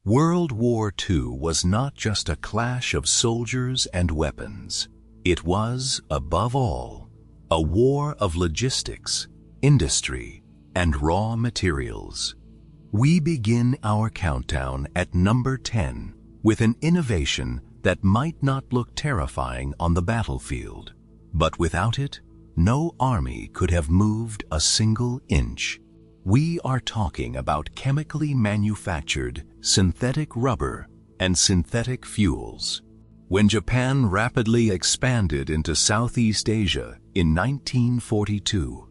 World War II was not just a clash of soldiers and weapons. It was, above all, a war of logistics, industry, and raw materials. We begin our countdown at number 10 with an innovation that might not look terrifying on the battlefield, but without it, no army could have moved a single inch. We are talking about chemically manufactured synthetic rubber and synthetic fuels. When Japan rapidly expanded into Southeast Asia in 1942,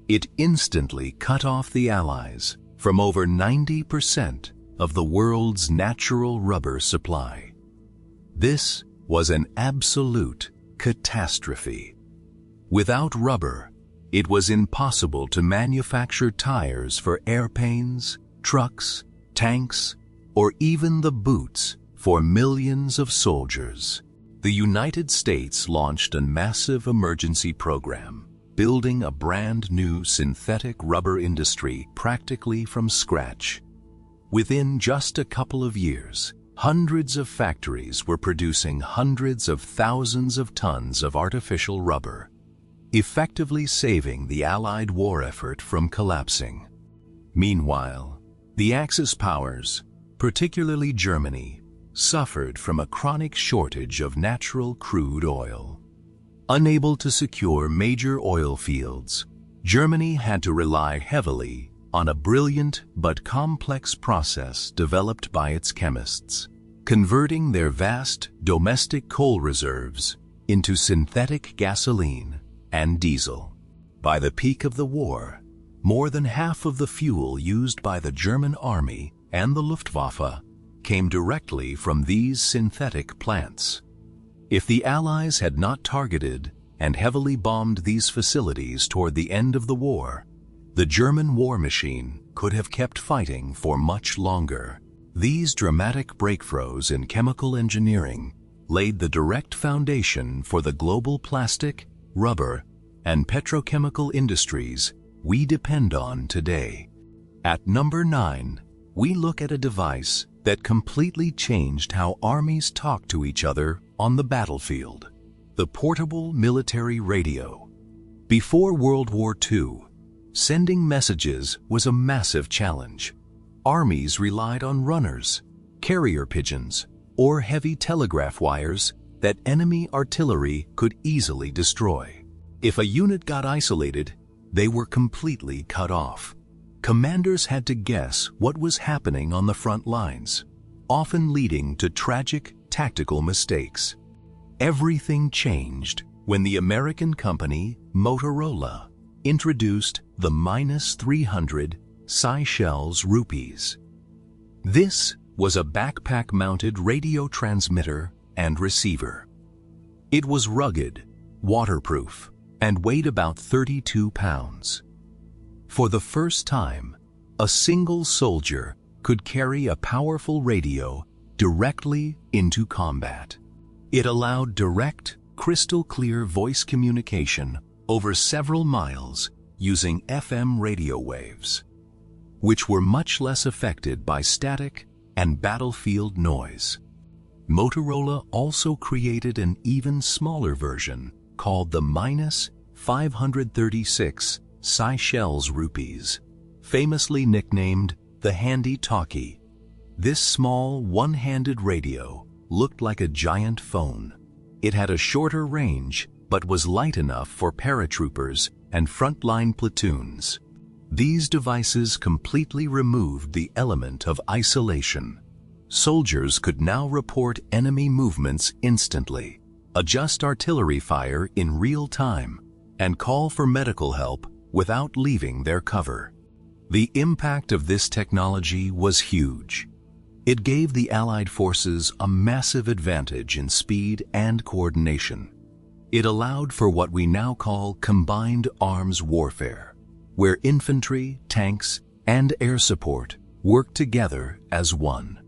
it instantly cut off the Allies from over 90% of the world's natural rubber supply. This was an absolute catastrophe. Without rubber, it was impossible to manufacture tires for airplanes, trucks, tanks, or even the boots for millions of soldiers. The United States launched a massive emergency program, building a brand new synthetic rubber industry practically from scratch. Within just a couple of years, hundreds of factories were producing hundreds of thousands of tons of artificial rubber, effectively saving the Allied war effort from collapsing. Meanwhile, the Axis powers, particularly Germany, suffered from a chronic shortage of natural crude oil. Unable to secure major oil fields, Germany had to rely heavily on a brilliant but complex process developed by its chemists, converting their vast domestic coal reserves into synthetic gasoline and diesel. By the peak of the war, more than half of the fuel used by the German army and the Luftwaffe came directly from these synthetic plants. If the Allies had not targeted and heavily bombed these facilities toward the end of the war, the German war machine could have kept fighting for much longer. These dramatic breakthroughs in chemical engineering laid the direct foundation for the global plastic, rubber, and petrochemical industries we depend on today. At number 9, we look at a device that completely changed how armies talk to each other on the battlefield: the portable military radio. Before World War II, sending messages was a massive challenge. Armies relied on runners, carrier pigeons, or heavy telegraph wires that enemy artillery could easily destroy. If a unit got isolated, they were completely cut off. Commanders had to guess what was happening on the front lines, often leading to tragic tactical mistakes. Everything changed when the American company Motorola introduced the -300 Seychelles rupees. This was a backpack-mounted radio transmitter and receiver. It was rugged, waterproof, and weighed about 32 pounds. For the first time, a single soldier could carry a powerful radio directly into combat. It allowed direct, crystal-clear voice communication over several miles using FM radio waves, which were much less affected by static and battlefield noise. Motorola also created an even smaller version called the -536 Seychelles rupees, famously nicknamed the Handy Talkie. This small, one-handed radio looked like a giant phone. It had a shorter range, but was light enough for paratroopers and frontline platoons. These devices completely removed the element of isolation. Soldiers could now report enemy movements instantly, adjust artillery fire in real time, and call for medical help without leaving their cover. The impact of this technology was huge. It gave the Allied forces a massive advantage in speed and coordination. It allowed for what we now call combined arms warfare, where infantry, tanks, and air support work together as one.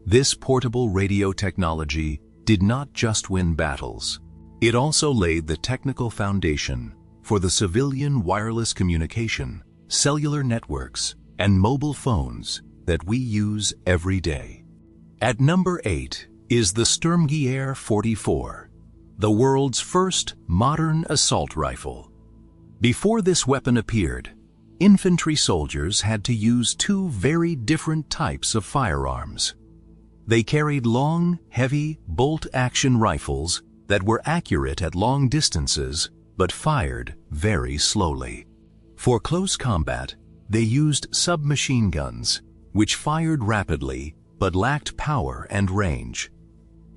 This portable radio technology did not just win battles. It also laid the technical foundation for the civilian wireless communication, cellular networks, and mobile phones that we use every day. At number 8 is the Sturmgewehr 44, the world's first modern assault rifle. Before this weapon appeared, infantry soldiers had to use two very different types of firearms. They carried long, heavy, bolt-action rifles that were accurate at long distances but fired very slowly. For close combat, they used submachine guns, which fired rapidly but lacked power and range.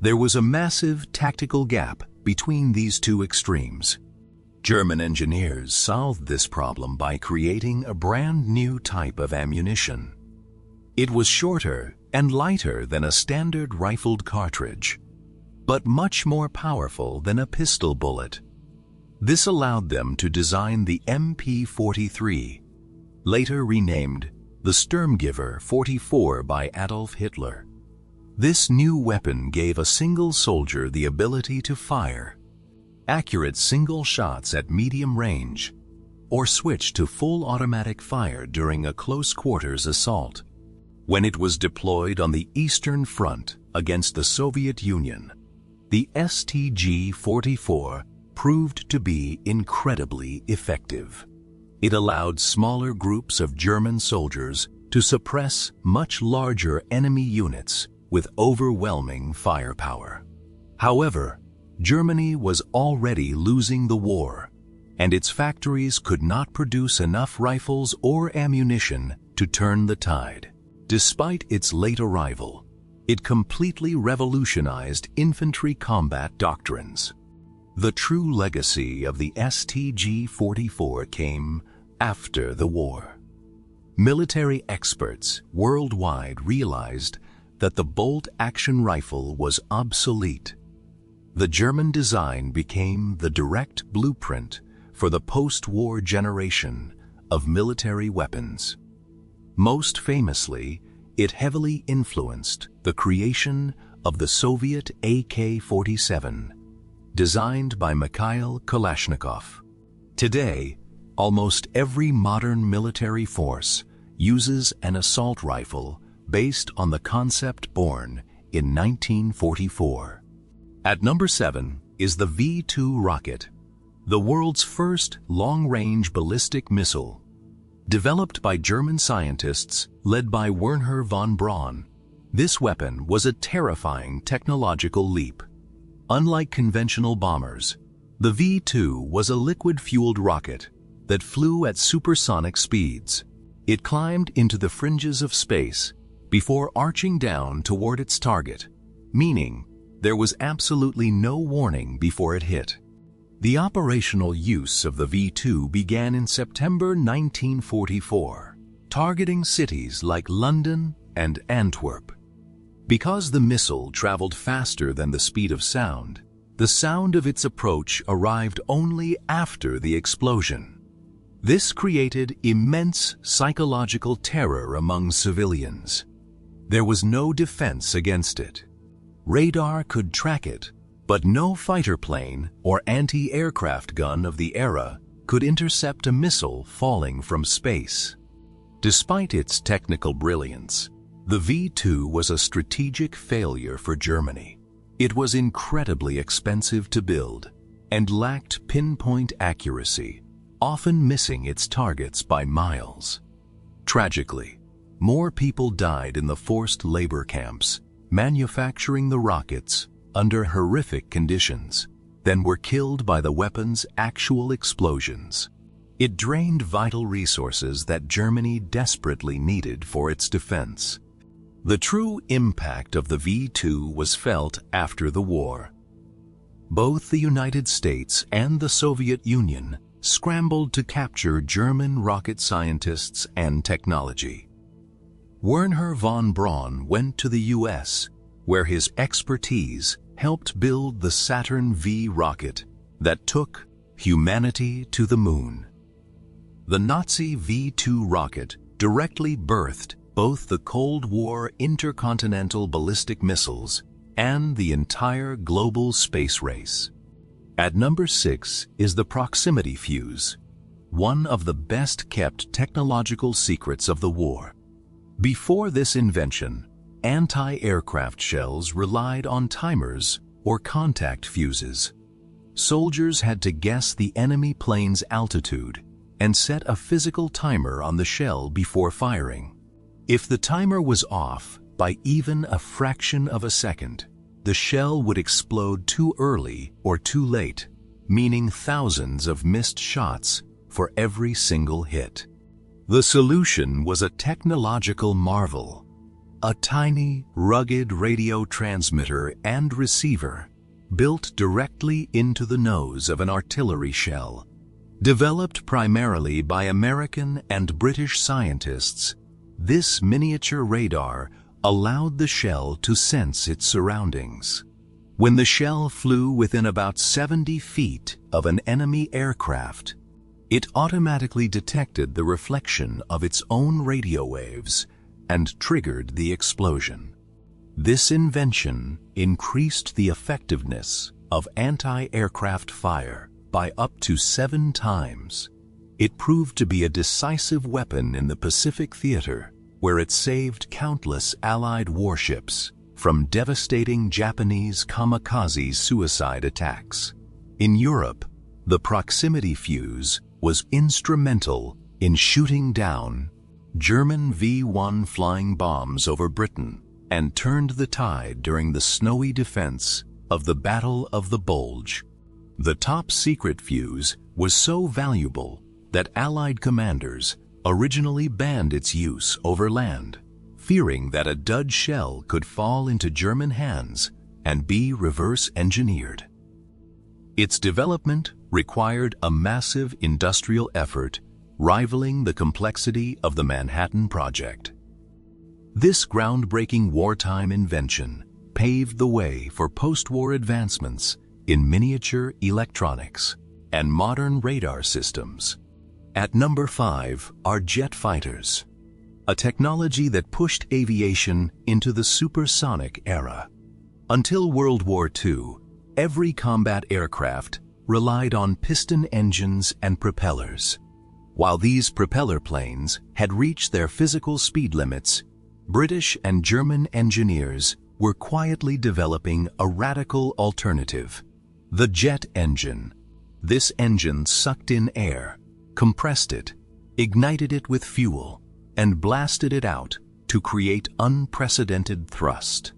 There was a massive tactical gap between these two extremes. German engineers solved this problem by creating a brand new type of ammunition. It was shorter and lighter than a standard rifled cartridge, but much more powerful than a pistol bullet. This allowed them to design the MP-43, later renamed the Sturmgewehr 44 by Adolf Hitler. This new weapon gave a single soldier the ability to fire accurate single shots at medium range, or switch to full automatic fire during a close quarters assault. When it was deployed on the Eastern Front against the Soviet Union, the STG-44 proved to be incredibly effective. It allowed smaller groups of German soldiers to suppress much larger enemy units with overwhelming firepower. However, Germany was already losing the war, and its factories could not produce enough rifles or ammunition to turn the tide. Despite its late arrival, it completely revolutionized infantry combat doctrines. The true legacy of the STG-44 came after the war. Military experts worldwide realized that the bolt-action rifle was obsolete. The German design became the direct blueprint for the post-war generation of military weapons. Most famously, it heavily influenced the creation of the Soviet AK-47, designed by Mikhail Kalashnikov. Today, almost every modern military force uses an assault rifle based on the concept born in 1944. At number 7 is the V-2 rocket, the world's first long-range ballistic missile. Developed by German scientists led by Wernher von Braun, this weapon was a terrifying technological leap. Unlike conventional bombers, the V-2 was a liquid-fueled rocket that flew at supersonic speeds. It climbed into the fringes of space before arching down toward its target, meaning there was absolutely no warning before it hit. The operational use of the V-2 began in September 1944, targeting cities like London and Antwerp. Because the missile traveled faster than the speed of sound, the sound of its approach arrived only after the explosion. This created immense psychological terror among civilians. There was no defense against it. Radar could track it, but no fighter plane or anti-aircraft gun of the era could intercept a missile falling from space. Despite its technical brilliance, the V-2 was a strategic failure for Germany. It was incredibly expensive to build and lacked pinpoint accuracy, often missing its targets by miles. Tragically, more people died in the forced labor camps manufacturing the rockets under horrific conditions than were killed by the weapon's actual explosions. It drained vital resources that Germany desperately needed for its defense. The true impact of the V-2 was felt after the war. Both the United States and the Soviet Union scrambled to capture German rocket scientists and technology. Wernher von Braun went to the US, where his expertise helped build the Saturn V rocket that took humanity to the moon. The Nazi V-2 rocket directly birthed both the Cold War intercontinental ballistic missiles and the entire global space race. At number 6 is the proximity fuse, one of the best-kept technological secrets of the war. Before this invention, Anti-aircraft shells relied on timers or contact fuses. Soldiers had to guess the enemy plane's altitude and set a physical timer on the shell before firing. If the timer was off by even a fraction of a second, the shell would explode too early or too late, meaning thousands of missed shots for every single hit. The solution was a technological marvel: a tiny, rugged radio transmitter and receiver built directly into the nose of an artillery shell. Developed primarily by American and British scientists, this miniature radar allowed the shell to sense its surroundings. When the shell flew within about 70 feet of an enemy aircraft, it automatically detected the reflection of its own radio waves and triggered the explosion. This invention increased the effectiveness of anti-aircraft fire by up to 7 times. It proved to be a decisive weapon in the Pacific theater, where it saved countless Allied warships from devastating Japanese kamikaze suicide attacks. In Europe, the proximity fuse was instrumental in shooting down German V-1 flying bombs over Britain and turned the tide during the snowy defense of the Battle of the Bulge. The top-secret fuse was so valuable that Allied commanders originally banned its use over land, fearing that a dud shell could fall into German hands and be reverse-engineered. Its development required a massive industrial effort rivaling the complexity of the Manhattan Project. This groundbreaking wartime invention paved the way for post-war advancements in miniature electronics and modern radar systems. At number 5 are jet fighters, a technology that pushed aviation into the supersonic era. Until World War II, every combat aircraft relied on piston engines and propellers. While these propeller planes had reached their physical speed limits, British and German engineers were quietly developing a radical alternative: the jet engine. This engine sucked in air, compressed it, ignited it with fuel, and blasted it out to create unprecedented thrust.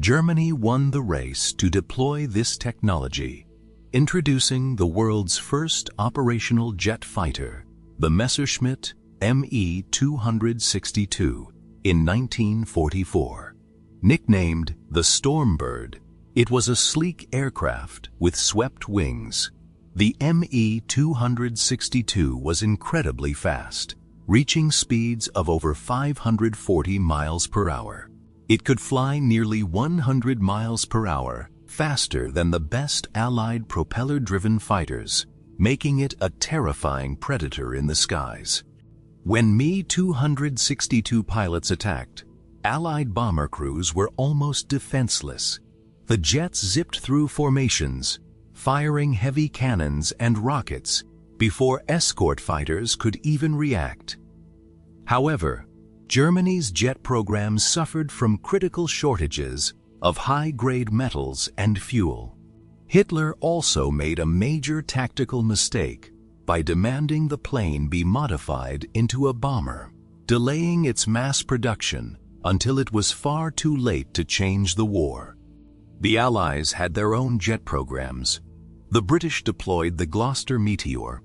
Germany won the race to deploy this technology, introducing the world's first operational jet fighter, the Messerschmitt Me-262, in 1944. Nicknamed the Stormbird, it was a sleek aircraft with swept wings. The Me-262 was incredibly fast, reaching speeds of over 540 miles per hour. It could fly nearly 100 miles per hour, faster than the best Allied propeller-driven fighters, making it a terrifying predator in the skies. When Me-262 pilots attacked, Allied bomber crews were almost defenseless. The jets zipped through formations, firing heavy cannons and rockets before escort fighters could even react. However, Germany's jet program suffered from critical shortages of high-grade metals and fuel. Hitler also made a major tactical mistake by demanding the plane be modified into a bomber, delaying its mass production until it was far too late to change the war. The Allies had their own jet programs. The British deployed the Gloucester Meteor,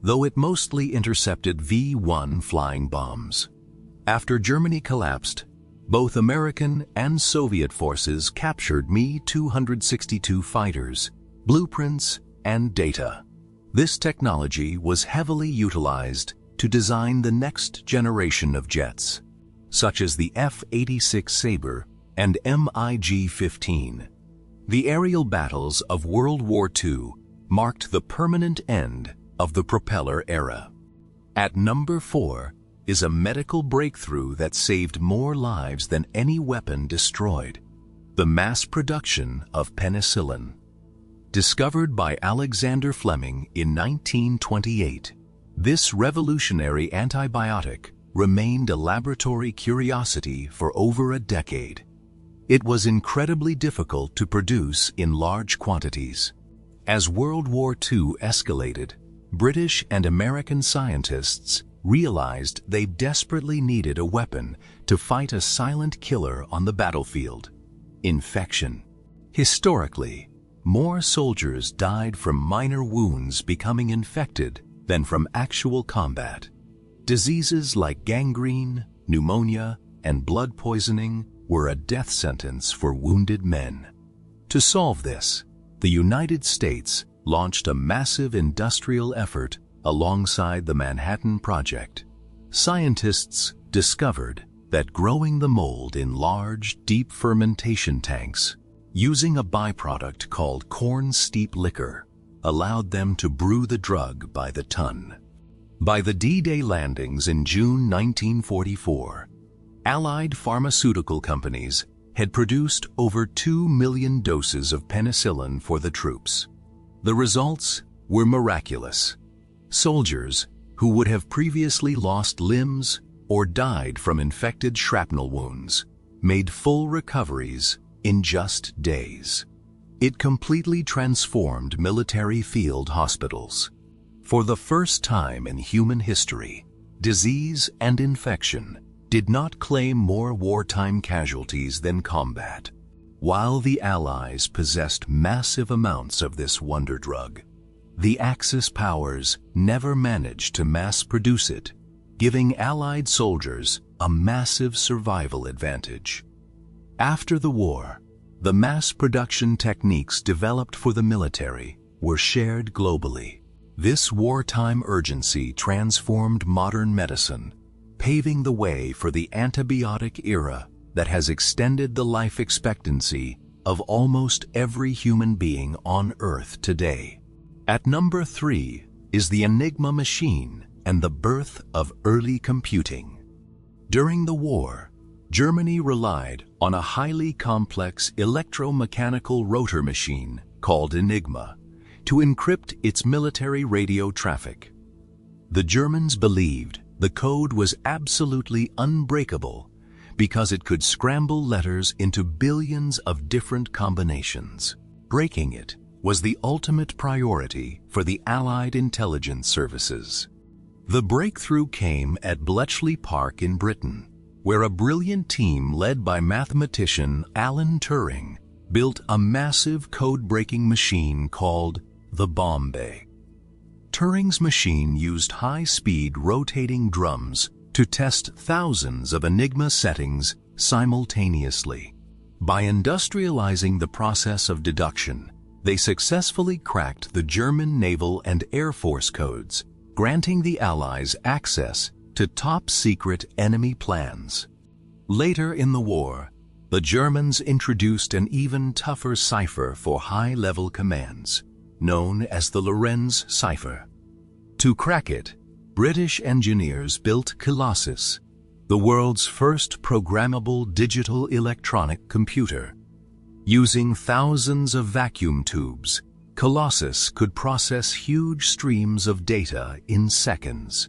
though it mostly intercepted V-1 flying bombs. After Germany collapsed, both American and Soviet forces captured Me-262 fighters, blueprints, and data. This technology was heavily utilized to design the next generation of jets, such as the F-86 Sabre and MiG-15. The aerial battles of World War II marked the permanent end of the propeller era. At number 4 is a medical breakthrough that saved more lives than any weapon destroyed: the mass production of penicillin. Discovered by Alexander Fleming in 1928, this revolutionary antibiotic remained a laboratory curiosity for over a decade. It was incredibly difficult to produce in large quantities. As World War II escalated, British and American scientists realized they desperately needed a weapon to fight a silent killer on the battlefield: infection. Historically, more soldiers died from minor wounds becoming infected than from actual combat. Diseases like gangrene, pneumonia, and blood poisoning were a death sentence for wounded men. To solve this, the United States launched a massive industrial effort alongside the Manhattan Project. Scientists discovered that growing the mold in large, deep fermentation tanks, using a byproduct called corn steep liquor, allowed them to brew the drug by the ton. By the D-Day landings in June 1944, Allied pharmaceutical companies had produced over 2 million doses of penicillin for the troops. The results were miraculous. Soldiers who would have previously lost limbs or died from infected shrapnel wounds made full recoveries in just days. It completely transformed military field hospitals. For the first time in human history, disease and infection did not claim more wartime casualties than combat. While the Allies possessed massive amounts of this wonder drug, the Axis powers never managed to mass produce it, giving Allied soldiers a massive survival advantage. After the war, the mass production techniques developed for the military were shared globally. This wartime urgency transformed modern medicine, paving the way for the antibiotic era that has extended the life expectancy of almost every human being on Earth today. At number 3 is the Enigma machine and the birth of early computing. During the war, Germany relied on a highly complex electromechanical rotor machine called Enigma to encrypt its military radio traffic. The Germans believed the code was absolutely unbreakable because it could scramble letters into billions of different combinations. Breaking it was the ultimate priority for the Allied intelligence services. The breakthrough came at Bletchley Park in Britain, where a brilliant team led by mathematician Alan Turing built a massive code-breaking machine called the Bomb Bay. Turing's machine used high-speed rotating drums to test thousands of Enigma settings simultaneously. By industrializing the process of deduction, they successfully cracked the German naval and air force codes, granting the Allies access to top-secret enemy plans. Later in the war, the Germans introduced an even tougher cipher for high-level commands, known as the Lorenz cipher. To crack it, British engineers built Colossus, the world's first programmable digital electronic computer. Using thousands of vacuum tubes, Colossus could process huge streams of data in seconds.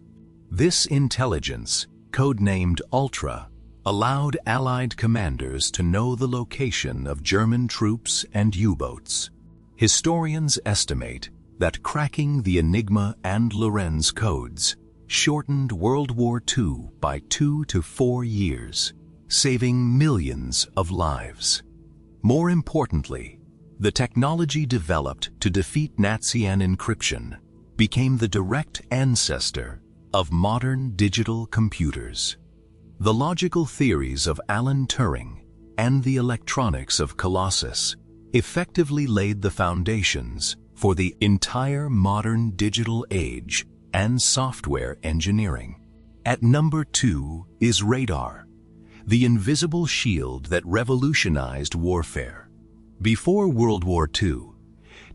This intelligence, codenamed Ultra, allowed Allied commanders to know the location of German troops and U-boats. Historians estimate that cracking the Enigma and Lorenz codes shortened World War II by 2 to 4 years, saving millions of lives. More importantly, the technology developed to defeat Nazi-an encryption became the direct ancestor of modern digital computers. The logical theories of Alan Turing and the electronics of Colossus effectively laid the foundations for the entire modern digital age and software engineering. At number 2 is radar, the invisible shield that revolutionized warfare. Before World War II,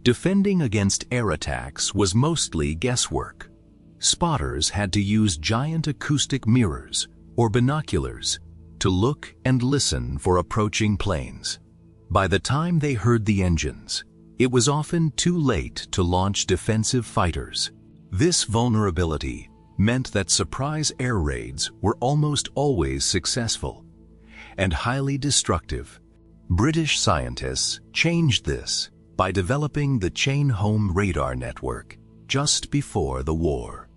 defending against air attacks was mostly guesswork. Spotters had to use giant acoustic mirrors or binoculars to look and listen for approaching planes. By the time they heard the engines, it was often too late to launch defensive fighters. This vulnerability meant that surprise air raids were almost always successful and highly destructive. British scientists changed this by developing the chain-home radar network just before the war.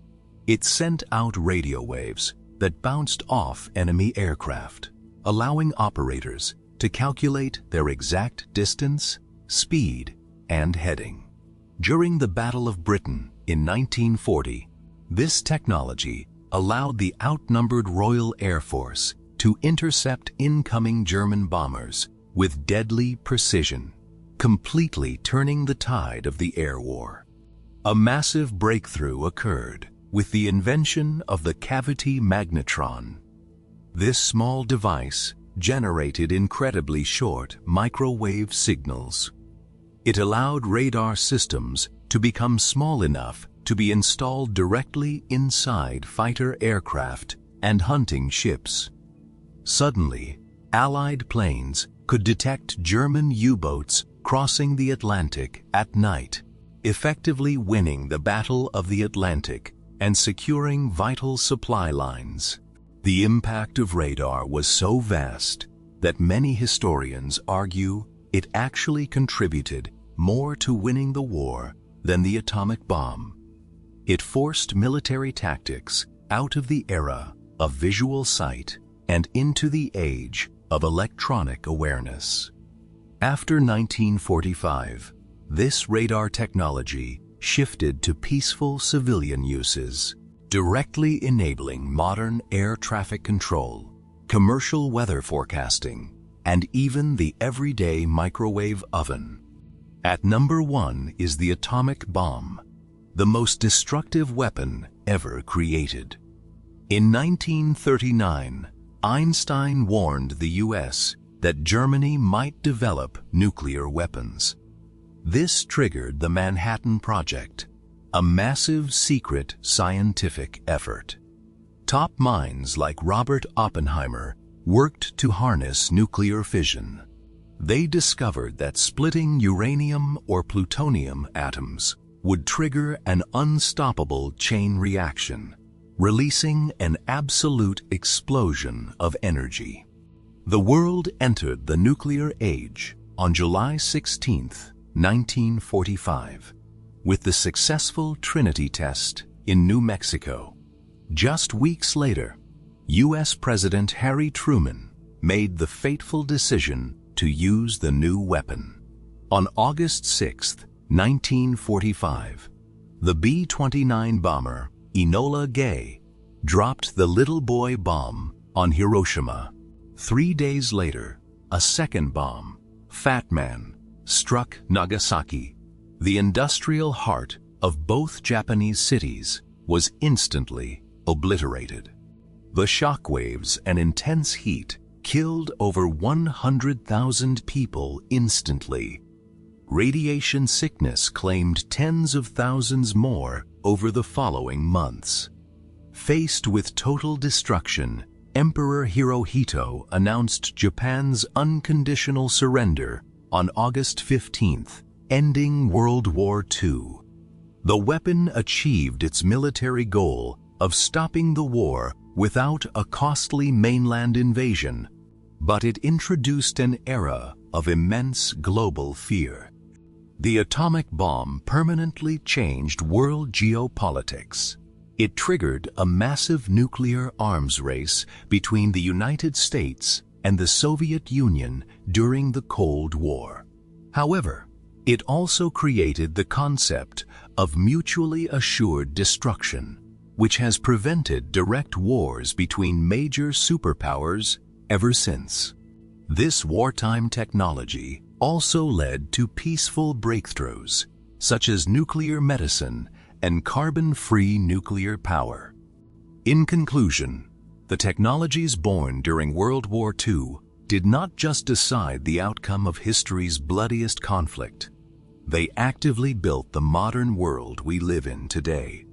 It sent out radio waves that bounced off enemy aircraft, allowing operators to calculate their exact distance, speed, and heading. During the Battle of Britain in 1940, this technology allowed the outnumbered Royal Air Force to intercept incoming German bombers with deadly precision, completely turning the tide of the air war. A massive breakthrough occurred with the invention of the cavity magnetron. This small device generated incredibly short microwave signals. It allowed radar systems to become small enough to be installed directly inside fighter aircraft and hunting ships. Suddenly, Allied planes could detect German U-boats crossing the Atlantic at night, effectively winning the Battle of the Atlantic and securing vital supply lines. The impact of radar was so vast that many historians argue it actually contributed more to winning the war than the atomic bomb. It forced military tactics out of the era of visual sight and into the age of electronic awareness. After 1945, this radar technology shifted to peaceful civilian uses, directly enabling modern air traffic control, commercial weather forecasting, and even the everyday microwave oven. At number 1 is the atomic bomb, the most destructive weapon ever created. In 1939, Einstein warned the US that Germany might develop nuclear weapons. This triggered the Manhattan Project, a massive secret scientific effort. Top minds like Robert Oppenheimer worked to harness nuclear fission. They discovered that splitting uranium or plutonium atoms would trigger an unstoppable chain reaction, releasing an absolute explosion of energy. The world entered the nuclear age on July 16, 1945, with the successful Trinity test in New Mexico. Just weeks later, U.S. President Harry Truman made the fateful decision to use the new weapon. On August 6, 1945, the B-29 bomber Enola Gay dropped the little boy bomb on Hiroshima. 3 days later, a second bomb, Fat Man, struck Nagasaki. The industrial heart of both Japanese cities was instantly obliterated. The shockwaves and intense heat killed over 100,000 people instantly. Radiation sickness claimed tens of thousands more over the following months. Faced with total destruction, Emperor Hirohito announced Japan's unconditional surrender on August 15th, ending World War II. The weapon achieved its military goal of stopping the war without a costly mainland invasion, but it introduced an era of immense global fear. The atomic bomb permanently changed world geopolitics. It triggered a massive nuclear arms race between the United States and the Soviet Union during the Cold War. However, it also created the concept of mutually assured destruction, which has prevented direct wars between major superpowers ever since. This wartime technology also led to peaceful breakthroughs, such as nuclear medicine and carbon-free nuclear power. In conclusion, the technologies born during World War II did not just decide the outcome of history's bloodiest conflict. They actively built the modern world we live in today.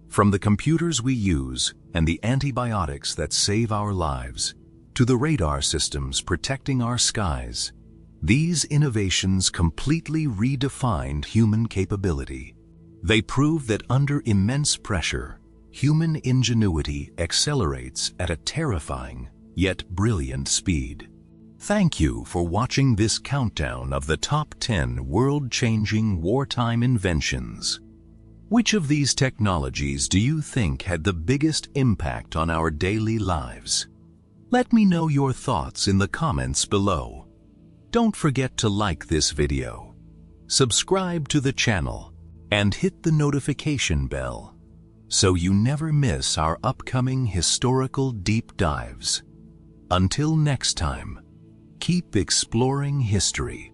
From the computers we use and the antibiotics that save our lives, to the radar systems protecting our skies, these innovations completely redefined human capability. They prove that under immense pressure, human ingenuity accelerates at a terrifying yet brilliant speed. Thank you for watching this countdown of the top 10 world-changing wartime inventions. Which of these technologies do you think had the biggest impact on our daily lives? Let me know your thoughts in the comments below. Don't forget to like this video, subscribe to the channel, and hit the notification bell so you never miss our upcoming historical deep dives. Until next time, keep exploring history